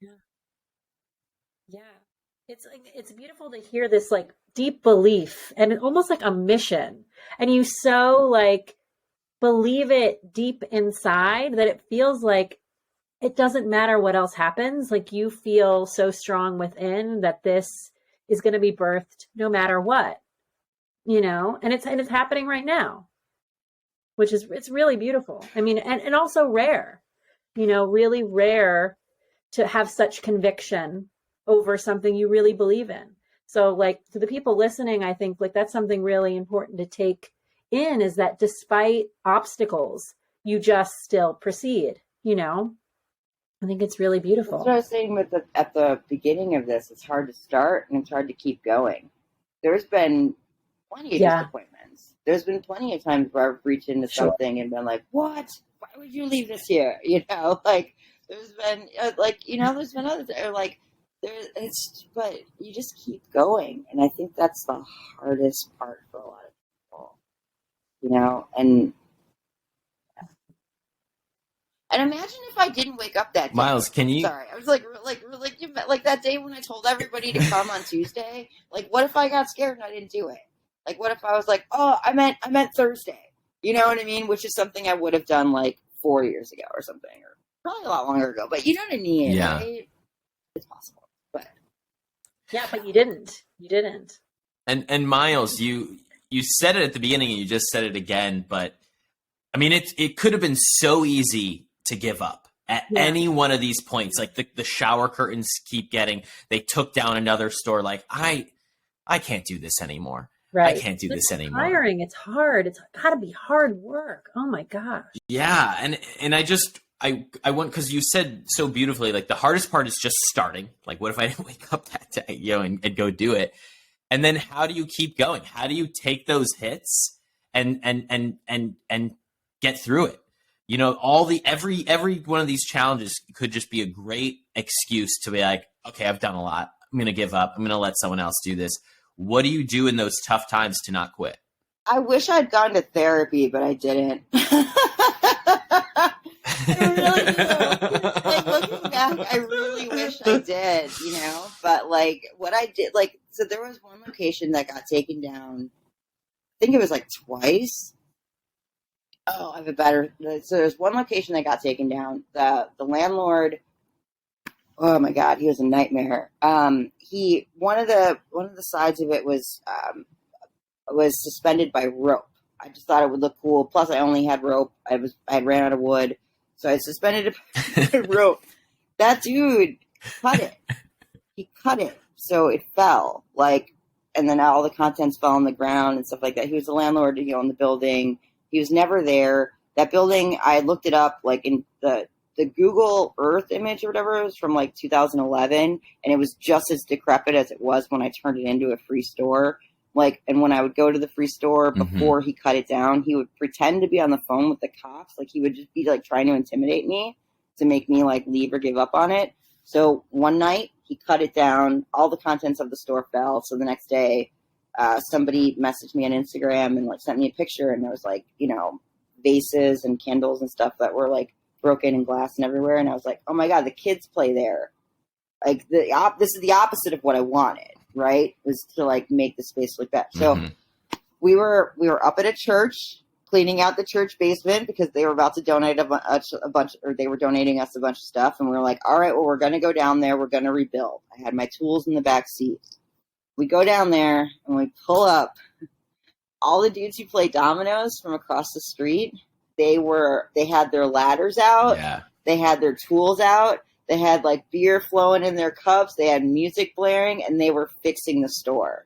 Yeah. Yeah. It's like it's beautiful to hear this like deep belief and almost like a mission. And you so like believe it deep inside that it feels like it doesn't matter what else happens. Like you feel so strong within that this is going to be birthed no matter what, and it's happening right now, which is it's really beautiful. I mean, and also rare, really rare to have such conviction over something you really believe in. So like to the people listening, I think like that's something really important to take in is that despite obstacles, you just still proceed. I think it's really That's what I beautiful. was saying at the beginning of this. It's hard to start and it's hard to keep going. There's been plenty of Yeah, disappointments. There's been plenty of times where I've reached into sure. something and been like, "What? Why would you leave this here?" Like there's been there's been others that are like, but you just keep going, and I think that's the hardest part for a lot of people, and imagine if I didn't wake up that day. Myles, can you? Sorry, I was like that day when I told everybody to come on Tuesday. Like, what if I got scared and I didn't do it? Like, what if I was like, oh, I meant Thursday. You know what I mean? Which is something I would have done like 4 years ago or something, or probably a lot longer ago. But you know what I mean, Yeah. right? It's possible, but Yeah, but you didn't. You didn't. And Myles, you said it at the beginning and you just said it again, but I mean it could have been so easy to give up at Yeah. any one of these points. Like the shower curtains keep getting, they took down another store. Like I can't do this anymore. I Right. can't do It's this anymore. tiring. It's hard. It's got to be hard work. Oh my gosh. Yeah, and I want, because you said so beautifully, like the hardest part is just starting. Like, what if I didn't wake up that day, and go do it? And then how do you keep going? How do you take those hits and get through it? All the every one of these challenges could just be a great excuse to be like, okay, I've done a lot. I'm gonna give up. I'm gonna let someone else do this. What do you do in those tough times to not quit? I wish I'd gone to therapy, but I didn't. I really do. Like looking back, I really wish I did, But like what I did, like so there was one location that got taken down. I think it was like twice. Oh, I have a better. So there's one location that got taken down. The landlord. Oh my God, he was a nightmare. He one of the sides of it was suspended by rope. I just thought it would look cool. Plus, I only had rope. I had ran out of wood, so I suspended it by rope. That dude cut it. He cut it, so it fell. And then all the contents fell on the ground and stuff like that. He was the landlord, in the building. He was never there. That building, I looked it up, like in the Google Earth image or whatever. It was from like 2011, and it was just as decrepit as it was when I turned it into a free store. And when I would go to the free store Mm-hmm. before he cut it down, he would pretend to be on the phone with the cops. Like he would just be like trying to intimidate me to make me like leave or give up on it. So one night he cut it down. All the contents of the store fell. So the next day, somebody messaged me on Instagram and like sent me a picture, and there was like vases and candles and stuff that were like broken and glass and everywhere. And I was like, oh my God, the kids play there. Like this is the opposite of what I wanted, right? Was to like make the space look better. So Mm-hmm. we were up at a church cleaning out the church basement because they were about to donate a bunch, or they were donating us a bunch of stuff. And we were like, all right, well, we're going to go down there. We're going to rebuild. I had my tools in the back seat. We go down there and we pull up. All the dudes who play dominoes from across the street, they had their ladders out. Yeah. They had their tools out. They had like beer flowing in their cups. They had music blaring, and they were fixing the store.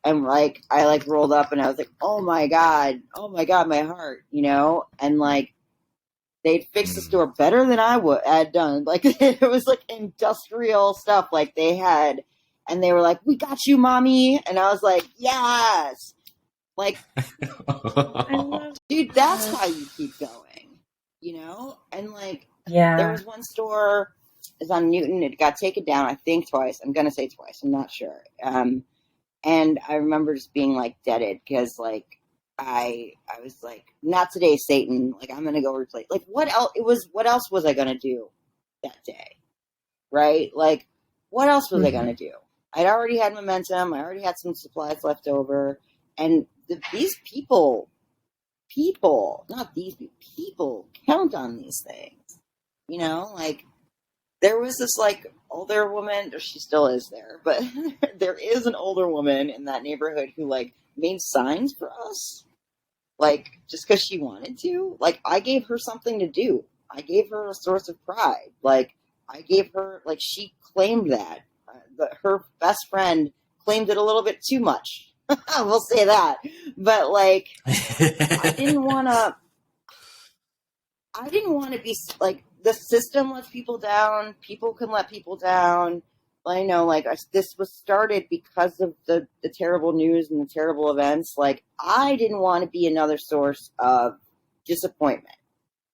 And like I like rolled up, and I was like, oh my God, my heart, And like they'd fixed the store better than I had done. Like it was like industrial stuff. Like they had, and they were like, "We got you, mommy," and I was like, "Yes." Like, I love dude, that's that. how you keep going, And like, there Yeah. was one store is on Newton. It got taken down, I think twice. I'm gonna say twice. I'm not sure. And I remember just being like deaded because like I was like, not today, Satan. Like I'm gonna go replace. Like what else? What else was I gonna do that day? right? Like, what else was I Mhm. going to do? I'd already had momentum. I already had some supplies left over. And these not these people count on these things. You know, like, there was this, like, older woman, or she still is there, but there is an older woman in that neighborhood who, like, made signs for us, like, just because she wanted to. Like, I gave her something to do. I gave her a source of pride. Like, I gave her, like, she claimed that. Her best friend claimed it a little bit too much. We'll say that. But, like, I didn't want to. I didn't want to be like, the system lets people down. People can let people down. I know, like, this was started because of the terrible news and the terrible events. Like, I didn't want to be another source of disappointment.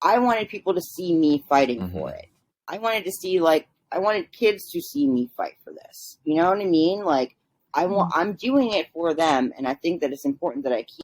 I wanted people to see me fighting for it. I wanted to see, like, I wanted kids to see me fight for this. You know what I mean? Like, I'm doing it for them, and I think that it's important that I keep